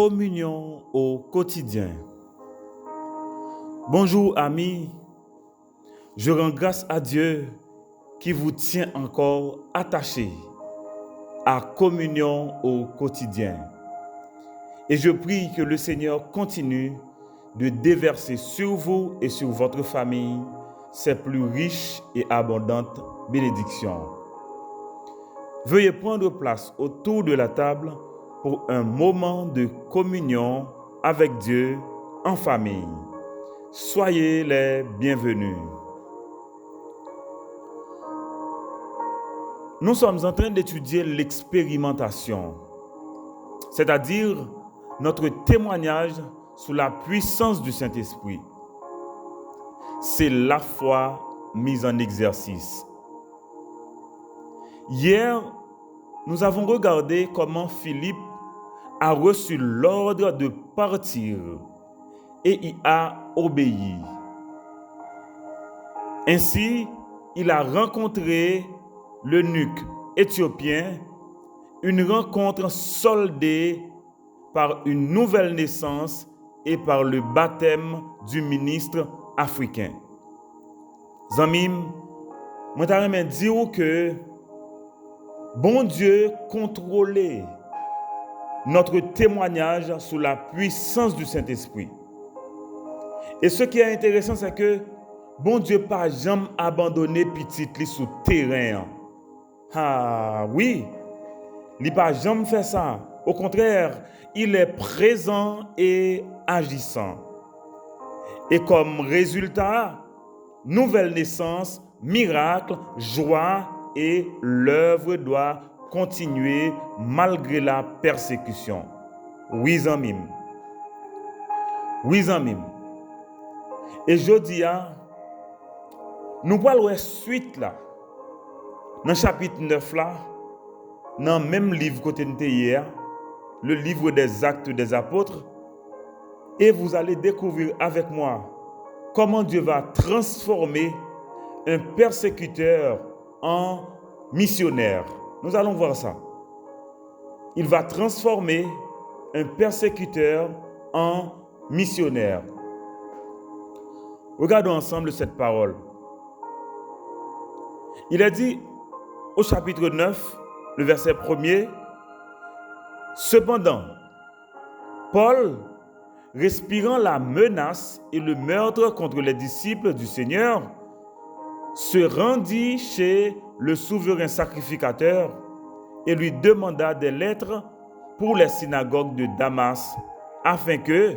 Communion au quotidien. Bonjour amis, je rends grâce à Dieu qui vous tient encore attachés à communion au quotidien. Et je prie que le Seigneur continue de déverser sur vous et sur votre famille ses plus riches et abondantes bénédictions. Veuillez prendre place autour de la table pour un moment de communion avec Dieu en famille. Soyez les bienvenus. Nous sommes en train d'étudier l'expérimentation, c'est-à-dire notre témoignage sous la puissance du Saint-Esprit. C'est la foi mise en exercice. Hier, nous avons regardé comment Philippe a reçu l'ordre de partir et y a obéi. Ainsi, il a rencontré l'eunuque éthiopien, une rencontre soldée par une nouvelle naissance et par le baptême du ministre africain. Zamim, je t'aimerais dire que bon Dieu contrôlait notre témoignage sous la puissance du Saint-Esprit. Et ce qui est intéressant, c'est que bon Dieu pas jamais abandonné petit li sous terrain. Ah oui, il pas jamais fait ça. Au contraire, il est présent et agissant. Et comme résultat, nouvelle naissance, miracle, joie et l'œuvre doit continuer malgré la persécution. Oui, zamim. Oui, zamim. Et je dis, nous parlons suite là, dans le chapitre 9 là, dans le même livre que nous hier, le livre des Actes des Apôtres, et vous allez découvrir avec moi comment Dieu va transformer un persécuteur en missionnaire. Nous allons voir ça. Il va transformer un persécuteur en missionnaire. Regardons ensemble cette parole. Il a dit au chapitre 9, le verset 1er, « Cependant, Paul, respirant la menace et le meurtre contre les disciples du Seigneur, se rendit chez le souverain sacrificateur et lui demanda des lettres pour les synagogues de Damas, afin que,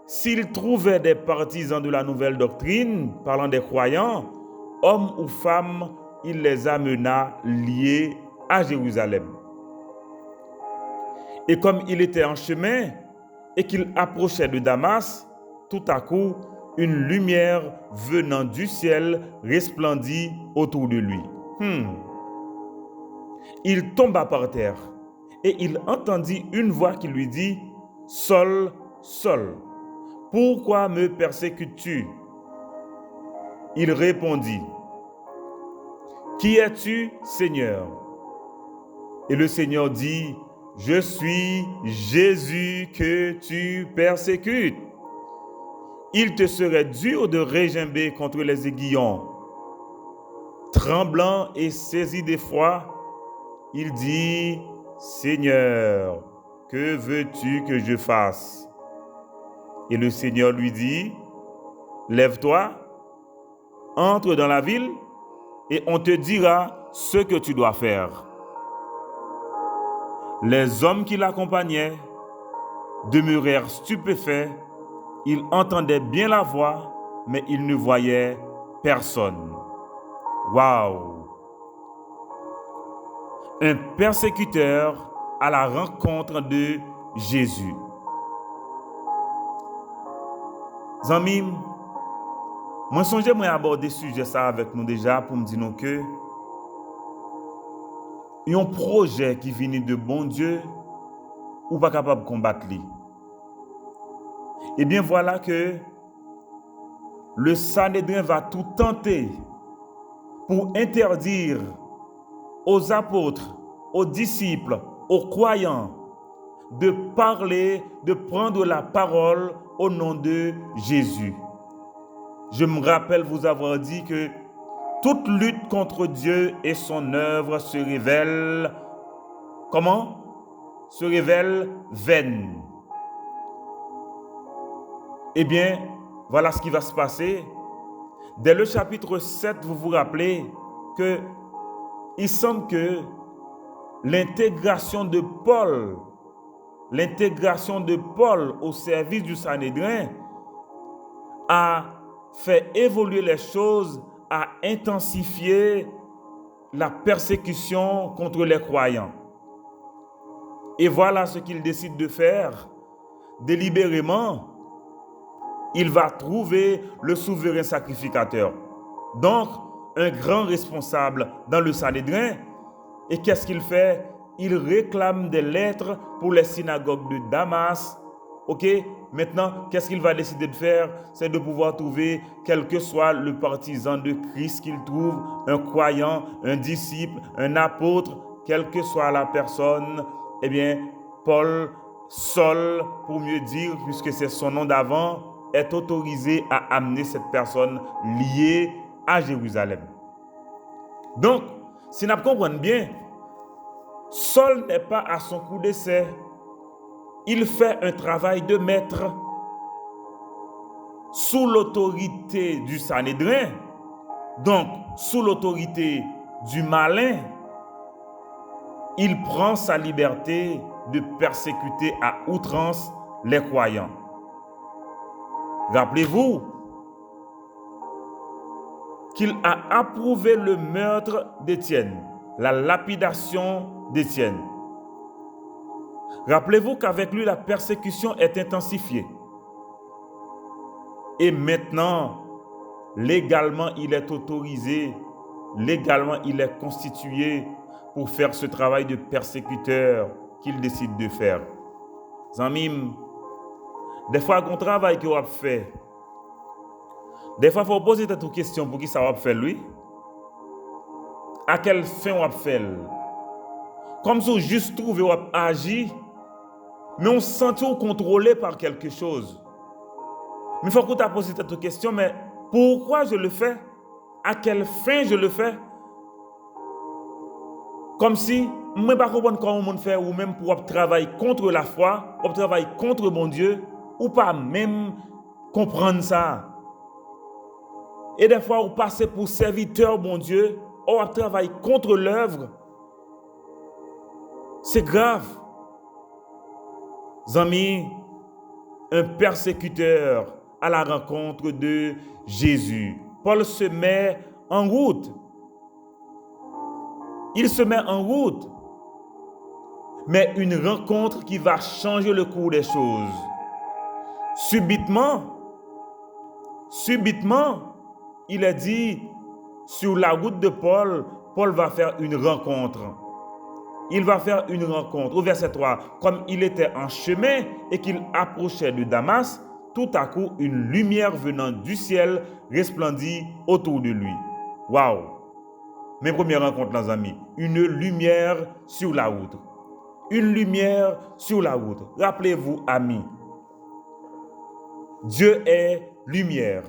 s'il trouvait des partisans de la nouvelle doctrine parlant des croyants, hommes ou femmes, il les amena liés à Jérusalem. Et comme il était en chemin et qu'il approchait de Damas, tout à coup, une lumière venant du ciel resplendit autour de lui. Il tomba par terre et il entendit une voix qui lui dit « Saul, Saul, pourquoi me persécutes-tu » Il répondit « Qui es-tu, Seigneur » Et le Seigneur dit « Je suis Jésus que tu persécutes. Il te serait dur de régimber contre les aiguillons. » Tremblant et saisi d'effroi, il dit « Seigneur, que veux-tu que je fasse » Et le Seigneur lui dit « Lève-toi, entre dans la ville et on te dira ce que tu dois faire. » Les hommes qui l'accompagnaient demeurèrent stupéfaits. Ils entendaient bien la voix, mais ils ne voyaient personne. Waouh! Un persécuteur à la rencontre de Jésus. Zamim, moi songe moi aborder ce sujet ça avec nous déjà pour me dire que un projet qui vient de bon Dieu ou pas capable de combattre lui. Eh bien voilà que le Sanhédrin va tout tenter pour interdire aux apôtres, aux disciples, aux croyants de parler, de prendre la parole au nom de Jésus. Je me rappelle vous avoir dit que toute lutte contre Dieu et son œuvre se révèle, comment? Se révèle vaine. Eh bien, voilà ce qui va se passer. Dès le chapitre 7, vous vous rappelez que il semble que l'intégration de Paul au service du Sanhédrin a fait évoluer les choses, a intensifié la persécution contre les croyants. Et voilà ce qu'il décide de faire. Délibérément, il va trouver le souverain sacrificateur. Donc, un grand responsable dans le Sanhédrin. Et qu'est-ce qu'il fait? Il réclame des lettres pour les synagogues de Damas. Ok? Maintenant, qu'est-ce qu'il va décider de faire? C'est de pouvoir trouver, quel que soit le partisan de Christ qu'il trouve, un croyant, un disciple, un apôtre, quelle que soit la personne, eh bien, Saul, pour mieux dire, puisque c'est son nom d'avant, est autorisé à amener cette personne liée à Jérusalem. Donc, si nous comprenons bien, Saul n'est pas à son coup d'essai. Il fait un travail de maître sous l'autorité du Sanhédrin, donc sous l'autorité du malin. Il prend sa liberté de persécuter à outrance les croyants. Rappelez-vous qu'il a approuvé le meurtre d'Étienne, la lapidation d'Étienne. Rappelez-vous qu'avec lui, la persécution est intensifiée. Et maintenant, légalement, il est autorisé, légalement, il est constitué pour faire ce travail de persécuteur qu'il décide de faire. Zamim, des fois, on travail qu'on a fait, des fois, il faut poser cette question pour qui ça va faire lui. À quelle fin on va faire? Comme si on juste trouvé ou agi, mais on se sentit contrôlé par quelque chose. Mais il faut qu'on t'a posé cette question, mais pourquoi je le fais? À quelle fin je le fais? Comme si, je ne sais pas comment on fait, ou même pour travailler contre la foi, pour travailler contre mon Dieu, ou pas même comprendre ça. Et des fois, on passe pour serviteur, mon Dieu, on travaille contre l'œuvre. C'est grave. Amis, un persécuteur à la rencontre de Jésus. Paul se met en route. Il se met en route. Mais une rencontre qui va changer le cours des choses. Subitement, il est dit, sur la route de Paul, Paul va faire une rencontre. Il va faire une rencontre. Au verset 3, comme il était en chemin et qu'il approchait de Damas, tout à coup, une lumière venant du ciel resplendit autour de lui. Waouh! Mes premières rencontres, les amis. Une lumière sur la route. Une lumière sur la route. Rappelez-vous, amis, Dieu est lumière.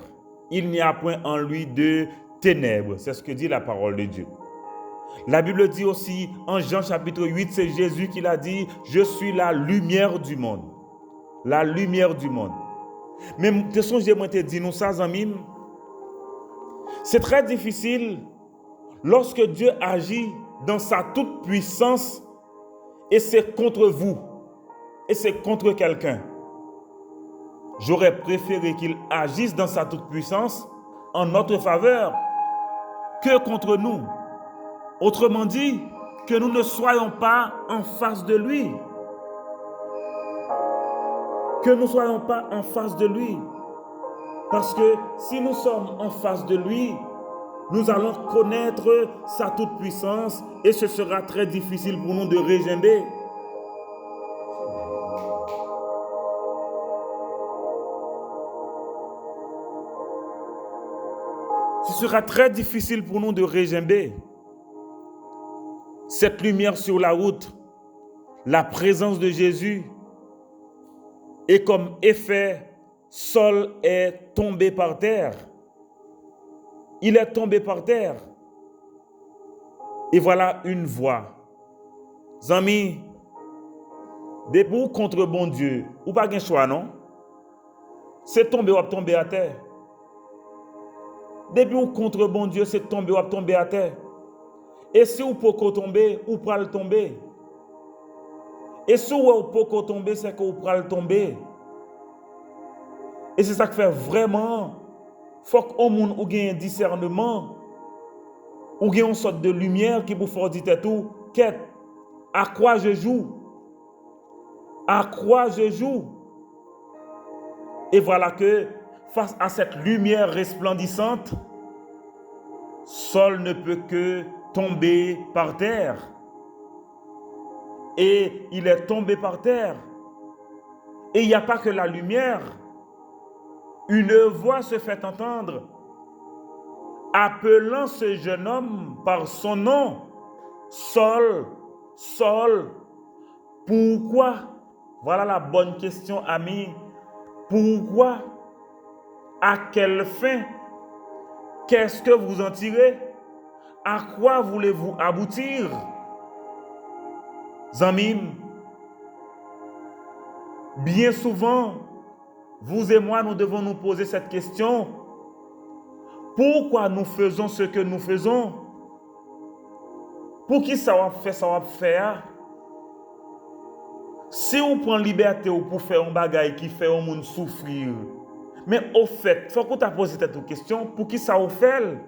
Il n'y a point en lui de ténèbres. C'est ce que dit la parole de Dieu. La Bible dit aussi, en Jean chapitre 8, c'est Jésus qui l'a dit, « Je suis la lumière du monde. » La lumière du monde. Mais de son moi te dit nous ça, amis, c'est très difficile lorsque Dieu agit dans sa toute puissance et c'est contre vous, et c'est contre quelqu'un. J'aurais préféré qu'il agisse dans sa toute puissance en notre faveur que contre nous. Autrement dit, que nous ne soyons pas en face de lui. Que nous ne soyons pas en face de lui. Parce que si nous sommes en face de lui, nous allons connaître sa toute-puissance et ce sera très difficile pour nous de régimber. Ce sera très difficile pour nous de régimber. Cette lumière sur la route, la présence de Jésus, Et comme effet, Saul est tombé par terre. Il est tombé par terre. Et voilà une voix. Amis, debout contre bon Dieu, ou pas de choix, non? C'est tomber ou tomber à terre. Debout contre bon Dieu, c'est tomber ou tomber à terre. Et si vous pouvez tomber, ou pas le tomber. Et si vous pouvez tomber, c'est que vous pouvez le tomber. Et c'est ça qui fait vraiment, faut qu'on ait un discernement, ou ait une sorte de lumière qui vous fait dire tout, qu'est à quoi je joue? À quoi je joue? Et voilà que face à cette lumière resplendissante, Saul ne peut que tomber par terre. Et il est tombé par terre. Et il n'y a pas que la lumière. Une voix se fait entendre, appelant ce jeune homme par son nom. Saul, Saul, pourquoi? Voilà la bonne question, ami. Pourquoi? À quelle fin? Qu'est-ce que vous en tirez? À quoi voulez-vous aboutir? Amis, bien souvent, vous et moi, nous devons nous poser cette question. Pourquoi nous faisons ce que nous faisons? Pour qui ça va faire? Si on prend liberté pour faire un bagage qui fait au monde souffrir, mais au fait, il faut qu'on t'a posé cette question, pour qui ça vous fait?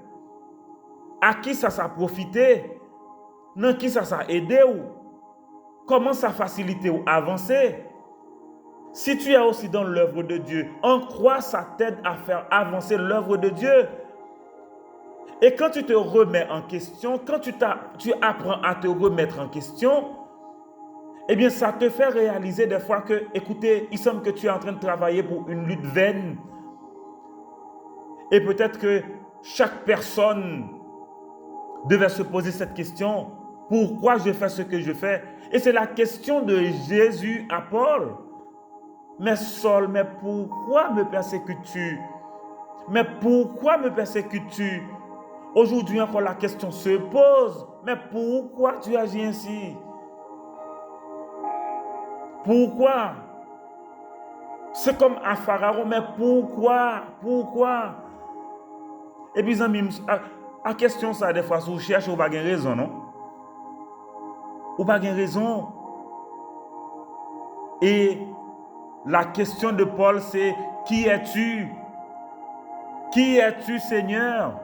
À qui ça a profité? Dans qui ça a aidé? Comment ça facilite ou avancer? Si tu es aussi dans l'œuvre de Dieu, en quoi ça t'aide à faire avancer l'œuvre de Dieu? Et quand tu te remets en question, quand tu apprends à te remettre en question, eh bien, ça te fait réaliser des fois que, écoutez, il semble que tu es en train de travailler pour une lutte vaine. Et peut-être que chaque personne devait se poser cette question. Pourquoi je fais ce que je fais? Et c'est la question de Jésus à Paul. Mais Saul, mais pourquoi me persécutes-tu? Mais pourquoi me persécutes-tu? Aujourd'hui encore la question se pose. Mais pourquoi tu agis ainsi? Pourquoi? C'est comme à Pharaon, mais pourquoi? Pourquoi? Et puis, la question, ça, des fois, si vous cherchez, vous n'avez pas raison, non? Vous n'avez pas raison. Et la question de Paul, c'est qui es-tu? Qui es-tu, Seigneur?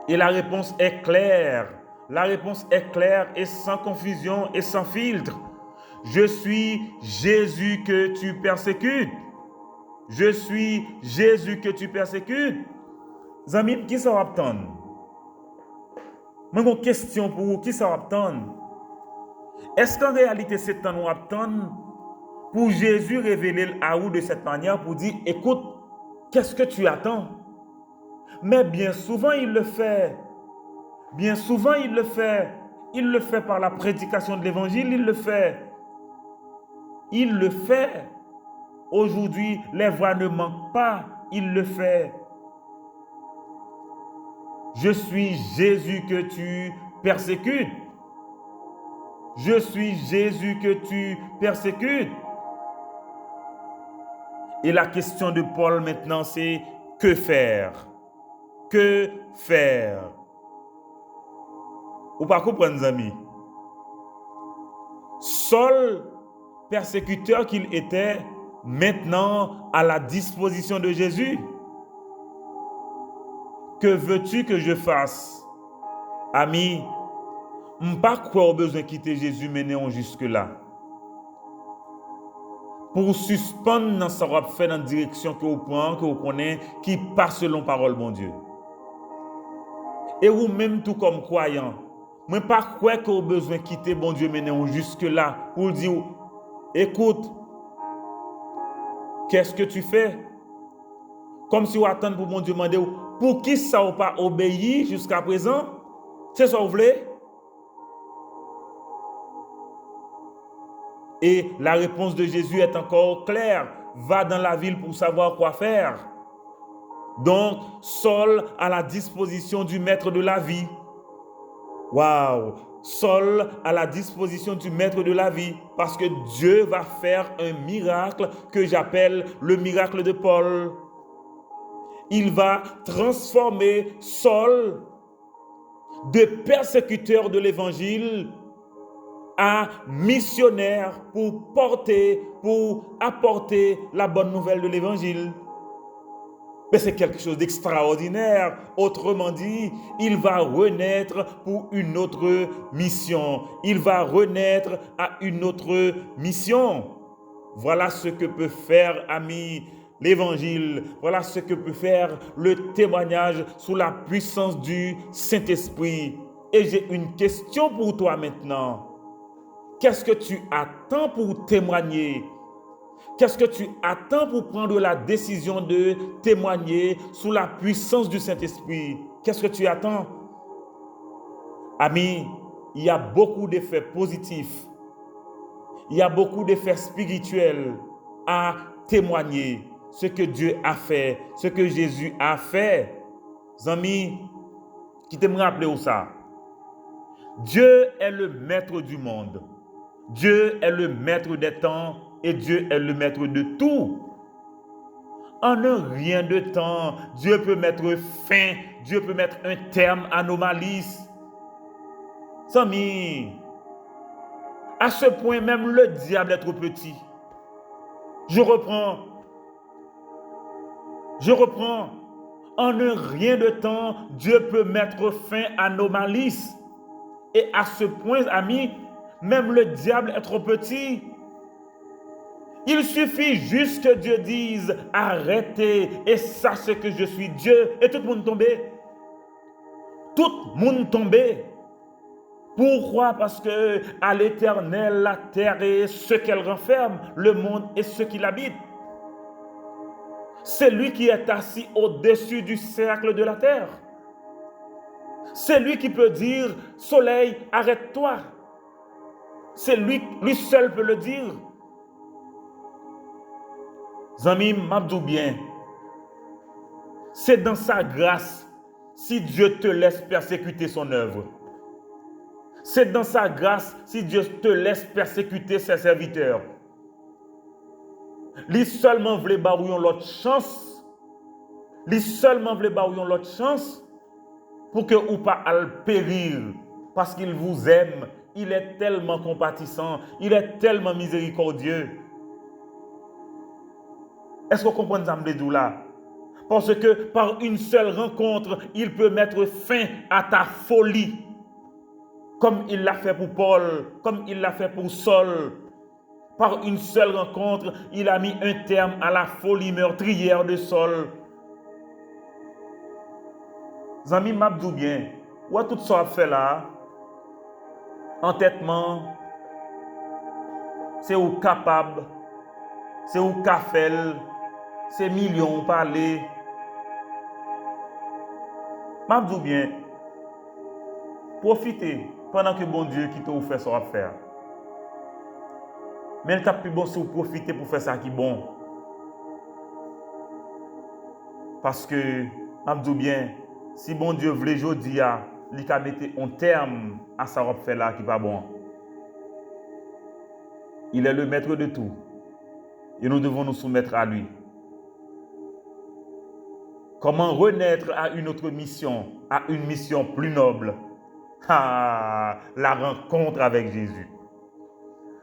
Et la réponse est claire. La réponse est claire et sans confusion et sans filtre. Je suis Jésus que tu persécutes. Je suis Jésus que tu persécutes. Amis, qui ça va attendre? Moi, j'ai une question pour vous. Qui ça va attendre? Est-ce qu'en réalité, c'est un attendre pour Jésus révéler à vous de cette manière pour dire, écoute, qu'est-ce que tu attends? Mais bien souvent, il le fait. Bien souvent, il le fait. Il le fait par la prédication de l'évangile, il le fait. Il le fait. Aujourd'hui, les voix ne manquent pas. Il le fait. Je suis Jésus que tu persécutes. Je suis Jésus que tu persécutes. Et la question de Paul maintenant, c'est que faire? Que faire? Vous ne comprenez pas, amis? Saul, persécuteur qu'il était, maintenant à la disposition de Jésus. Que veux-tu que je fasse? Ami, je ne sais pas quoi au besoin de quitter Jésus mener jusque-là. Pour suspendre dans ce qu'on fait dans la direction que vous prenez, que vous connaissez, qui passe selon parole, mon Dieu. Et vous-même, tout comme croyant, je ne sais pas quoi que vous besoin de quitter bon Dieu mener jusque-là pour dire, écoute, qu'est-ce que tu fais? Comme si vous attendez pour mon Dieu demander, pour qui ça n'a pas obéi jusqu'à présent? C'est ça que vous voulez? Et la réponse de Jésus est encore claire. Va dans la ville pour savoir quoi faire. Donc, Saul à la disposition du maître de la vie. Waouh! Saul à la disposition du maître de la vie. Parce que Dieu va faire un miracle que j'appelle le miracle de Paul. Il va transformer Saul de persécuteur de l'évangile à missionnaire pour apporter la bonne nouvelle de l'évangile. Mais c'est quelque chose d'extraordinaire. Autrement dit, il va renaître pour une autre mission. Il va renaître à une autre mission. Voilà ce que peut faire, amis, l'évangile. Voilà ce que peut faire le témoignage sous la puissance du Saint-Esprit. Et j'ai une question pour toi maintenant. Qu'est-ce que tu attends pour témoigner? Qu'est-ce que tu attends pour prendre la décision de témoigner sous la puissance du Saint-Esprit? Qu'est-ce que tu attends? Amis, il y a beaucoup d'effets positifs. Il y a beaucoup d'effets spirituels à témoigner ce que Dieu a fait, ce que Jésus a fait. Amis, qui te me rappeler où ça? Dieu est le maître du monde. Dieu est le maître des temps et Dieu est le maître de tout. En un rien de temps, Dieu peut mettre fin, Dieu peut mettre un terme à nos malices. Amis, à ce point, même le diable est trop petit. Je reprends. En un rien de temps, Dieu peut mettre fin à nos malices. Et à ce point, amis, même le diable est trop petit. Il suffit juste que Dieu dise « Arrêtez et sachez que je suis Dieu » et tout le monde tombe. Tout le monde tombe. Pourquoi? Parce que à l'Éternel, la terre et ce qu'elle renferme, le monde et ce qui l'habite. C'est lui qui est assis au-dessus du cercle de la terre. C'est lui qui peut dire « Soleil, arrête-toi ». C'est lui seul peut le dire. Zami, m'abdou bien. C'est dans sa grâce si Dieu te laisse persécuter son œuvre. C'est dans sa grâce si Dieu te laisse persécuter ses serviteurs. Lui seulement voulait barouiller l'autre chance. Lui seulement voulait barouiller l'autre chance pour que ou pas al périr parce qu'il vous aime. Il est tellement compatissant, il est tellement miséricordieux. Est-ce que vous comprenez ça, là? Parce que par une seule rencontre, il peut mettre fin à ta folie. Comme il l'a fait pour Paul, comme il l'a fait pour Saul. Par une seule rencontre, il a mis un terme à la folie meurtrière de Saul. Zami m'abdou bien, ou à tout ça fait là, entêtement, c'est ou capable, c'est ou kafel, c'est millions parler. M'abdou bien, profitez pendant que bon Dieu qui t'a fait ça à faire. Mais le plus bon, c'est de profiter pour faire ça qui est bon. Parce que, m'abdou bien, si bon Dieu voulait aujourd'hui, il a mettre un terme à ça qu'on fait là qui n'est pas bon. Il est le maître de tout. Et nous devons nous soumettre à lui. Comment renaître à une autre mission, à une mission plus noble? La rencontre avec Jésus.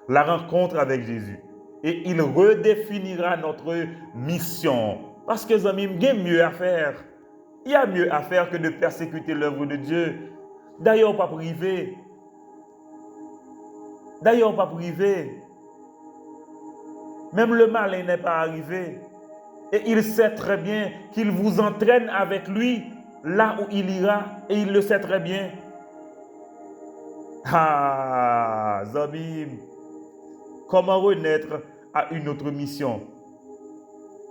La rencontre avec Jésus. Et il redéfinira notre mission. Parce que, les amis, il y a mieux à faire. Il y a mieux à faire que de persécuter l'œuvre de Dieu. D'ailleurs, pas privé. D'ailleurs, pas privé. Même le malin n'est pas arrivé. Et il sait très bien qu'il vous entraîne avec lui là où il ira. Et il le sait très bien. Zabim, comment renaître à une autre mission?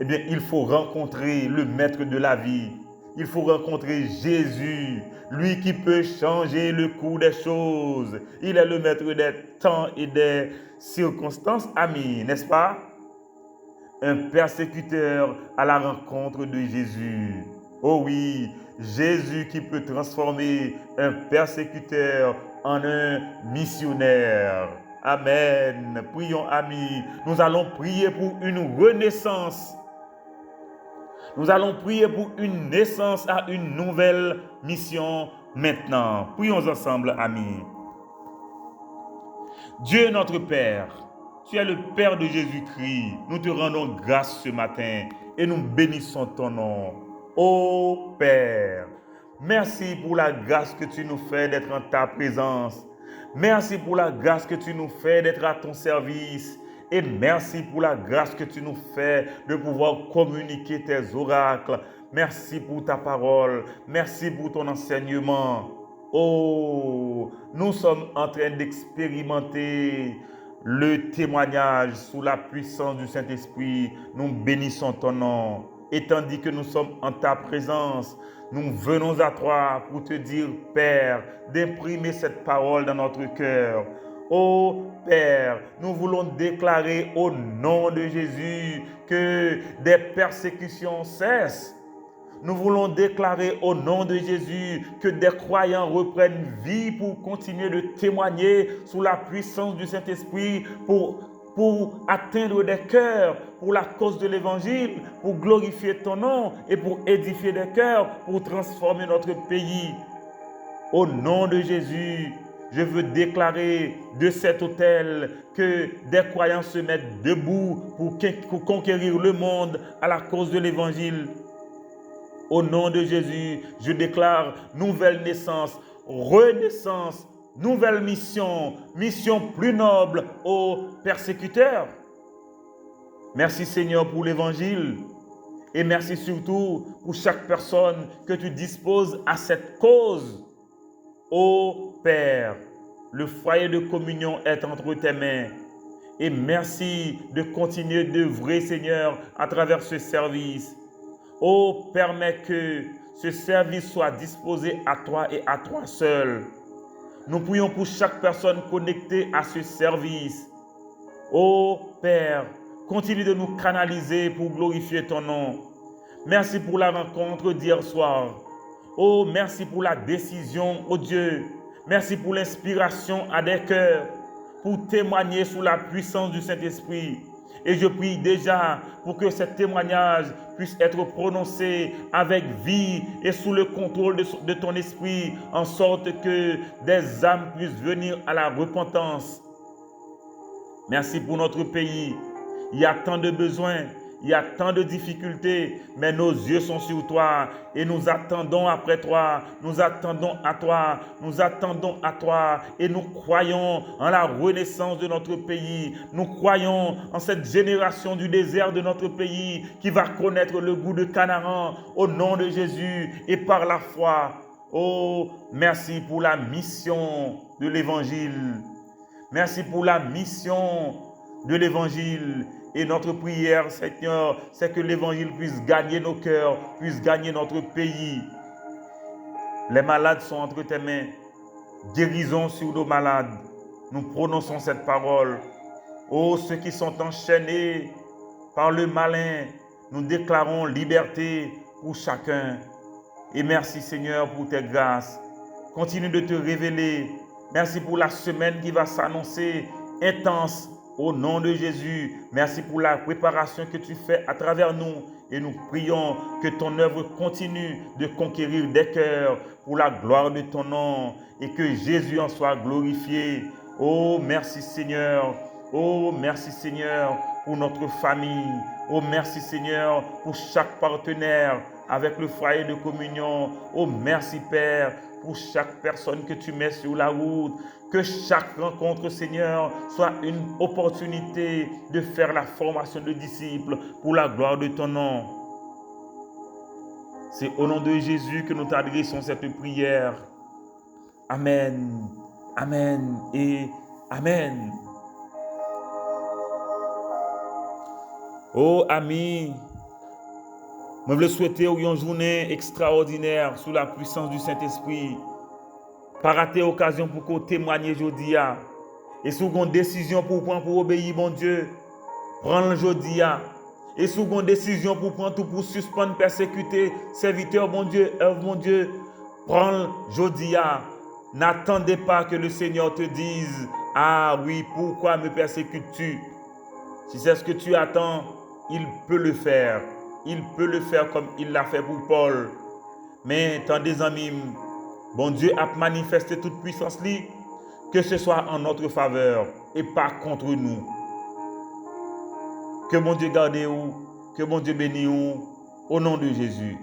Eh bien, il faut rencontrer le maître de la vie. il faut rencontrer Jésus, lui qui peut changer le cours des choses. Il est le maître des temps et des circonstances, amis, n'est-ce pas? Un persécuteur à la rencontre de Jésus. Oh oui, Jésus qui peut transformer un persécuteur en un missionnaire. Amen. Prions, amis. Nous allons prier pour une renaissance. Nous allons prier pour une naissance à une nouvelle mission maintenant. Prions ensemble, amis. Dieu notre Père, tu es le Père de Jésus-Christ. Nous te rendons grâce ce matin et nous bénissons ton nom. Ô Père, merci pour la grâce que tu nous fais d'être en ta présence. Merci pour la grâce que tu nous fais d'être à ton service. Et merci pour la grâce que tu nous fais de pouvoir communiquer tes oracles. Merci pour ta parole. Merci pour ton enseignement. Oh, nous sommes en train d'expérimenter le témoignage sous la puissance du Saint-Esprit. Nous bénissons ton nom. Et tandis que nous sommes en ta présence, nous venons à toi pour te dire, Père, d'imprimer cette parole dans notre cœur. Ô Père, nous voulons déclarer au nom de Jésus que des persécutions cessent. Nous voulons déclarer au nom de Jésus que des croyants reprennent vie pour continuer de témoigner sous la puissance du Saint-Esprit, pour atteindre des cœurs, pour la cause de l'Évangile, pour glorifier ton nom et pour édifier des cœurs, pour transformer notre pays. Au nom de Jésus, je veux déclarer de cet autel que des croyants se mettent debout pour conquérir le monde à la cause de l'Évangile. Au nom de Jésus, je déclare nouvelle naissance, renaissance, nouvelle mission, mission plus noble aux persécuteurs. Merci Seigneur pour l'Évangile et merci surtout pour chaque personne que tu disposes à cette cause. Ô Père, le foyer de communion est entre tes mains et merci de continuer d'œuvrer Seigneur à travers ce service. Oh, permets que ce service soit disposé à toi et à toi seul. Nous prions pour chaque personne connectée à ce service. Oh, Père, continue de nous canaliser pour glorifier ton nom. Merci pour la rencontre d'hier soir. Oh, merci pour la décision, oh Dieu. Merci pour l'inspiration à des cœurs, pour témoigner sous la puissance du Saint-Esprit. Et je prie déjà pour que ce témoignage puisse être prononcé avec vie et sous le contrôle de ton esprit, en sorte que des âmes puissent venir à la repentance. Merci pour notre pays. Il y a tant de besoins, il y a tant de difficultés, mais nos yeux sont sur toi et nous attendons après toi, nous attendons à toi, nous attendons à toi et nous croyons en la renaissance de notre pays. Nous croyons en cette génération du désert de notre pays qui va connaître le goût de Canaan au nom de Jésus et par la foi. Oh, merci pour la mission de l'Évangile. Merci pour la mission de l'Évangile. Et notre prière, Seigneur, c'est que l'Évangile puisse gagner nos cœurs, puisse gagner notre pays. Les malades sont entre tes mains. Guérison sur nos malades. Nous prononçons cette parole. Oh, ceux qui sont enchaînés par le malin, nous déclarons liberté pour chacun. Et merci Seigneur pour tes grâces. Continue de te révéler. Merci pour la semaine qui va s'annoncer intense. Au nom de Jésus, merci pour la préparation que tu fais à travers nous et nous prions que ton œuvre continue de conquérir des cœurs pour la gloire de ton nom et que Jésus en soit glorifié. Oh, merci Seigneur. Oh, merci Seigneur pour notre famille. Oh, merci Seigneur pour chaque partenaire avec le foyer de communion. Oh, merci Père pour chaque personne que tu mets sur la route. Que chaque rencontre, Seigneur, soit une opportunité de faire la formation de disciples pour la gloire de ton nom. C'est au nom de Jésus que nous t'adressons cette prière. Amen, Amen et Amen. Oh, amis, Je veux souhaiter une journée extraordinaire sous la puissance du Saint-Esprit. Pas rater l'occasion pour qu'on témoigne aujourd'hui. Et sous une décision pour prendre pour obéir, bon Dieu, prendre aujourd'hui. Et sous une décision pour prendre tout pour suspendre, persécuter, serviteur, bon Dieu, œuvre, bon Dieu, prendre aujourd'hui. N'attendez pas que le Seigneur te dise, ah oui, pourquoi me persécutes-tu? Si c'est ce que tu attends, il peut le faire. Il peut le faire comme il l'a fait pour Paul. Mais tant des amis, bon Dieu a manifesté toute puissance, que ce soit en notre faveur et pas contre nous. Que bon Dieu garde vous, que bon Dieu bénisse vous, au nom de Jésus.